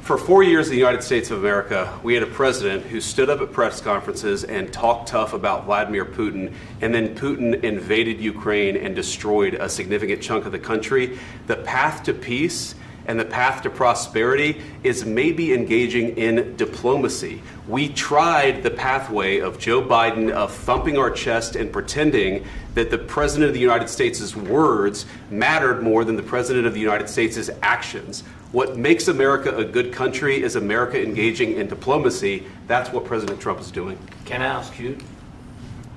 For 4 years in the United States of America, we had a president who stood up at press conferences and talked tough about Vladimir Putin, and then Putin invaded Ukraine and destroyed a significant chunk of the country. The path to peace and the path to prosperity is maybe engaging in diplomacy. We tried the pathway of Joe Biden of thumping our chest and pretending that the President of the United States' words mattered more than the President of the United States' actions. What makes America a good country is America engaging in diplomacy. That's what President Trump is doing. Can I ask you?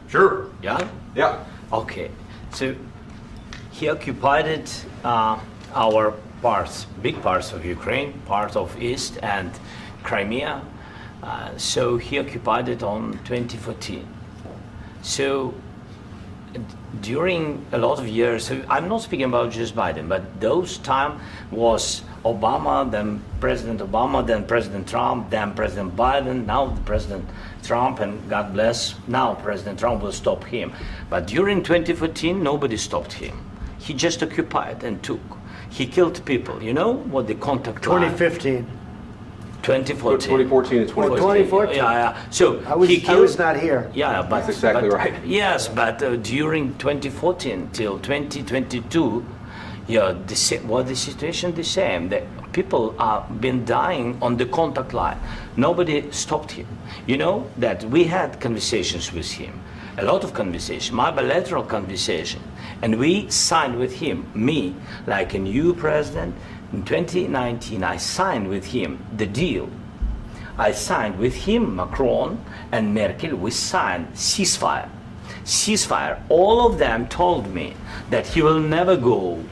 Sure. Yeah? Yeah. Okay. So he occupied our parts, big parts of Ukraine, part of East and Crimea. So he occupied it on 2014. So during a lot of years, so I'm not speaking about just Biden, but those time was Obama, then President Obama, then President Trump, then President Biden, now the President Trump, and God bless, now President Trump will stop him. But during 2014, nobody stopped him. He just occupied and took. He killed people. You know what the contact 2015. 2014 2014. and 2014. 2014. Yeah. So I was not here. Yeah, but that's exactly right. Yes, but during 2014 till 2022, yeah, the situation the same. The people have been dying on the contact line. Nobody stopped him. You know that we had conversations with him, a lot of conversation, my bilateral conversation, and we signed with him, me, like a new president. In 2019, I signed with him the deal. I signed with him, Macron and Merkel, we signed ceasefire. Ceasefire. All of them told me that he will never go.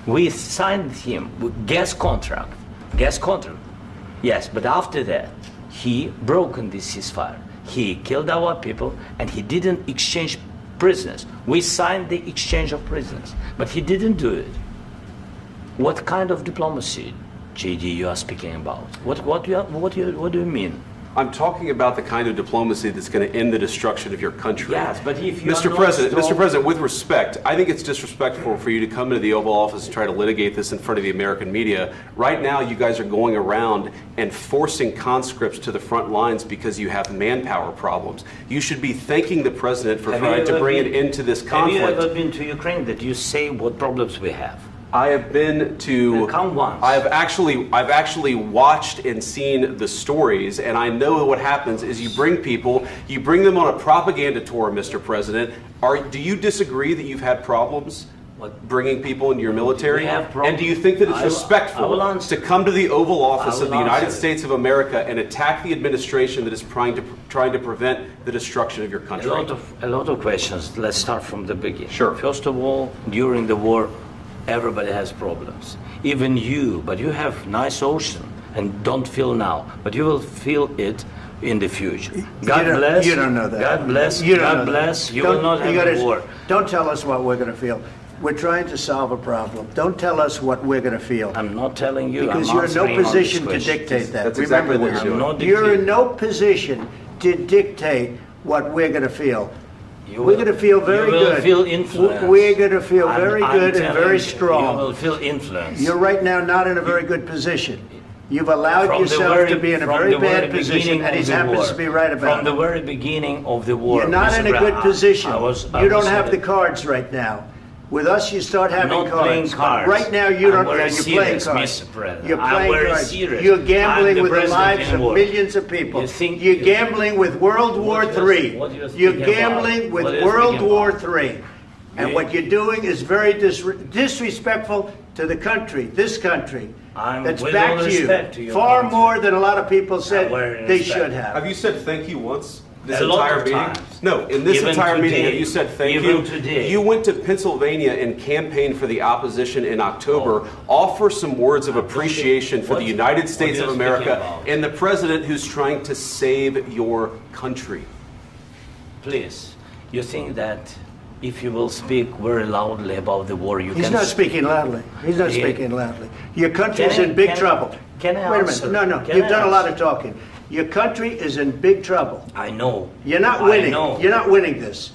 We signed him with gas contract. Yes, but after that, he broken this ceasefire. He killed our people and he didn't exchange prisoners. We signed the exchange of prisoners, but he didn't do it. What kind of diplomacy, JD, you are speaking about? What do you mean? I'm talking about the kind of diplomacy that's going to end the destruction of your country. Yes, but if you Mr. President, with respect, I think it's disrespectful for you to come into the Oval Office and try to litigate this in front of the American media. Right now, you guys are going around and forcing conscripts to the front lines because you have manpower problems. You should be thanking the President for trying to bring an end to this conflict. Have you ever been to Ukraine that you say what problems we have? I have been to. Come once. I've actually watched and seen the stories, and I know what happens is you bring them on a propaganda tour, Mr. President. Do you disagree that you've had problems bringing people into your military? And do you think that it's respectful to come to the Oval Office of the United States of America and attack the administration that is trying to prevent the destruction of your country? A lot of questions. Let's start from the beginning. Sure. First of all, during the war, everybody has problems, even you, but you have nice ocean and don't feel now, but you will feel it in the future. God bless. You don't know that. God bless. You God bless. You will not have a war. Don't tell us what we're going to feel. We're trying to solve a problem. Don't tell us what we're going to feel. I'm not telling you. Because you're in no position to dictate that. That's exactly what you're doing. You're in no position to dictate what we're going to feel. We're going to feel very good. You will feel influence. We're going to feel very good and very strong. You will feel influence. You're right now not in a very good position. You've allowed yourself to be in a very bad position, and he happens to be right about it. From the very beginning of the war. You're not in a good position. You don't have the cards right now. With us, you start having cards. I'm not playing cards. Right now, you don't. You're playing cards. You're playing cards. You're gambling with the lives of millions of people. You're gambling with World War III. You're gambling with World War III. And what you're doing is very disrespectful to the country, this country. That's back to you. Far more than a lot of people said they should have. Have you said thank you once? This A lot entire of meeting? times. No, in this Even entire meeting, today. have you said thank Even you? today. You went to Pennsylvania and campaigned for the opposition in October. Offer some words of appreciation for the United States of America and the president who's trying to save your country. Please, you think that if you will speak very loudly about the war, He's not speaking loudly. He's not speaking loudly. Your country is in big trouble. Can I Wait a answer? minute. No, you've done a lot of talking. Your country is in big trouble. I know. You're not winning. I know. You're not winning this.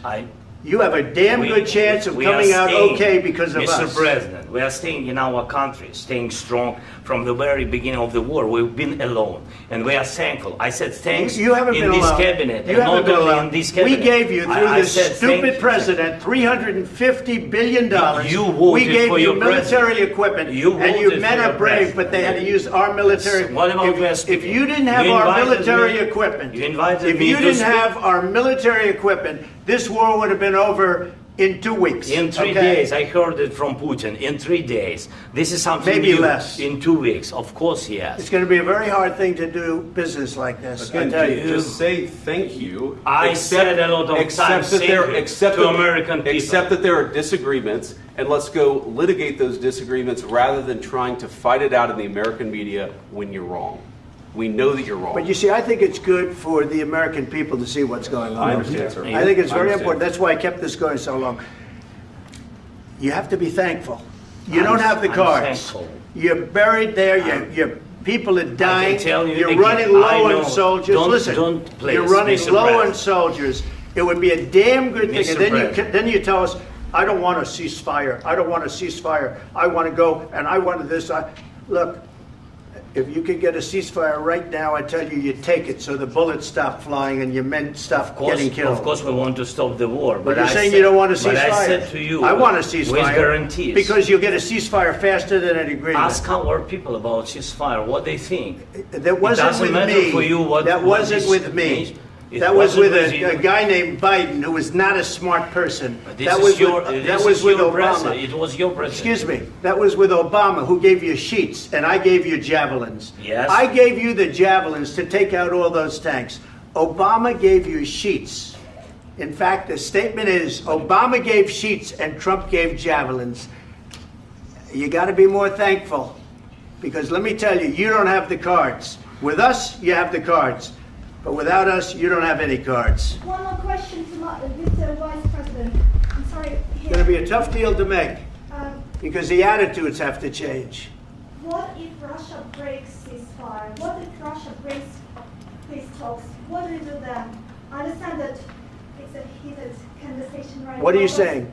You have a damn good chance of coming out okay because of us. Mr. President, We are staying in our country, staying strong from the very beginning of the war. We've been alone, and we are thankful. I said thanks you haven't in been this alone. cabinet, you and haven't not been only alone. in this cabinet. We gave you, through this stupid you. president, $350 billion. You voted we gave for you your military president. equipment, and voted you for men your are brave, president. but they had to use our military. What about if you didn't have our military equipment, if you didn't have our military equipment, this war would have been over in 2 weeks. In 3 days, I heard it from Putin. In 3 days, this is something maybe new. less. In 2 weeks, of course, yes. It's going to be a very hard thing to do business like this. Again, I tell you. just say thank you. I said a lot of times to American people. Accept that there are disagreements, and let's go litigate those disagreements rather than trying to fight it out in the American media when you're wrong. We know that you're wrong. But you see, I think it's good for the American people to see what's going on. I understand, sir. I think it's very important. That's why I kept this going so long. You have to be thankful. You don't have the cards. You're buried there. Your people are dying. You're running low on soldiers. Listen, you're running low on soldiers. It would be a damn good thing. And then you tell us, I don't want a ceasefire. I don't want a ceasefire. I want to go, and I want this. Look, if you could get a ceasefire right now, I tell you, you take it so the bullets stop flying and your men stop getting killed. Of course, we want to stop the war. But you're saying you don't want a ceasefire. But I said to you, I want a ceasefire. With guarantees. Because you'll get a ceasefire faster than an agreement. Ask our people about ceasefire, what they think. That wasn't with me. For you what, that wasn't with me. That was with a guy named Biden, who was not a smart person. That was with Obama. It was your president. Excuse me. That was with Obama, who gave you sheets, and I gave you javelins. Yes. I gave you the javelins to take out all those tanks. Obama gave you sheets. In fact, the statement is, Obama gave sheets and Trump gave javelins. You got to be more thankful, because let me tell you, you don't have the cards. With us, you have the cards. But without us, you don't have any cards. One more question to Mr. Vice President. I'm sorry. It's going to be a tough deal to make, because the attitudes have to change. What if Russia breaks ceasefire? What if Russia breaks peace talks? What do you do then? I understand that it's a heated conversation right now. What are you saying?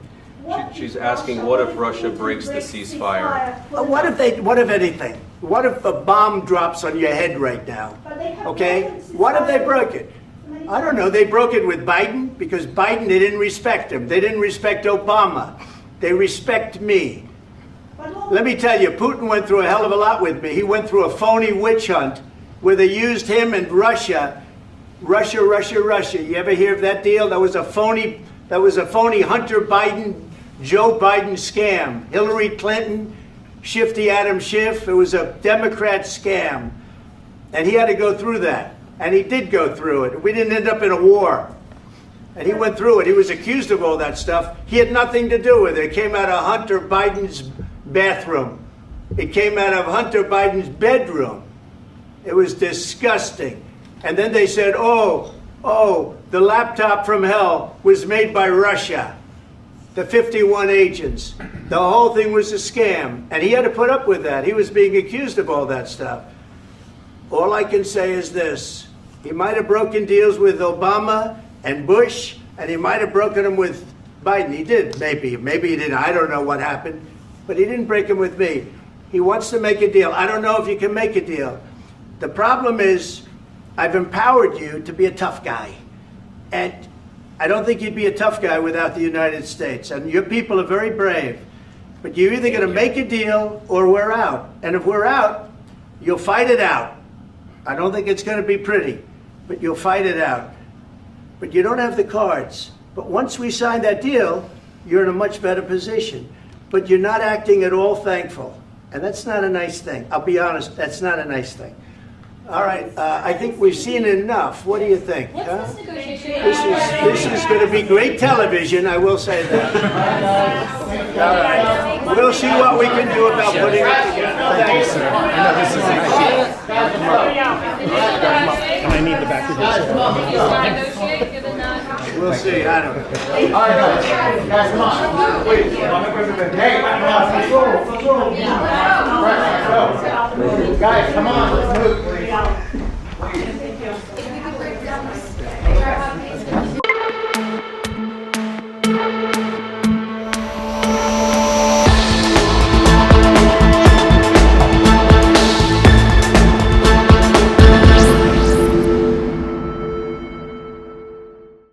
She's asking, what if Russia breaks the ceasefire? What if anything? What if a bomb drops on your head right now? Okay? What if they broke it? I don't know. They broke it with Biden, because Biden, they didn't respect him. They didn't respect Obama. They respect me. Let me tell you, Putin went through a hell of a lot with me. He went through a phony witch hunt where they used him and Russia. Russia. You ever hear of that deal? That was a phony Hunter Biden, Joe Biden scam. Hillary Clinton, Shifty Adam Schiff. It was a Democrat scam. And he had to go through that. And he did go through it. We didn't end up in a war. And he went through it. He was accused of all that stuff. He had nothing to do with it. It came out of Hunter Biden's bathroom. It came out of Hunter Biden's bedroom. It was disgusting. And then they said, oh, the laptop from hell was made by Russia. The 51 agents. The whole thing was a scam. And he had to put up with that. He was being accused of all that stuff. All I can say is this. He might have broken deals with Obama and Bush, and he might have broken them with Biden. He did, maybe. Maybe he didn't. I don't know what happened. But he didn't break them with me. He wants to make a deal. I don't know if you can make a deal. The problem is, I've empowered you to be a tough guy. And I don't think you'd be a tough guy without the United States. And your people are very brave. But you're either going to make a deal or we're out. And if we're out, you'll fight it out. I don't think it's going to be pretty, but you'll fight it out. But you don't have the cards. But once we sign that deal, you're in a much better position. But you're not acting at all thankful. And that's not a nice thing. I'll be honest, that's not a nice thing. All right, I think we've seen enough. What do you think? Huh? This is going to be great television, I will say that. All right. We'll see what we can do about putting it together. Thanks, sir. I know this is and I need the back of this. We'll see. I don't know. All right, guys, come on. Wait. Hey, guys, come on. Let's move, please.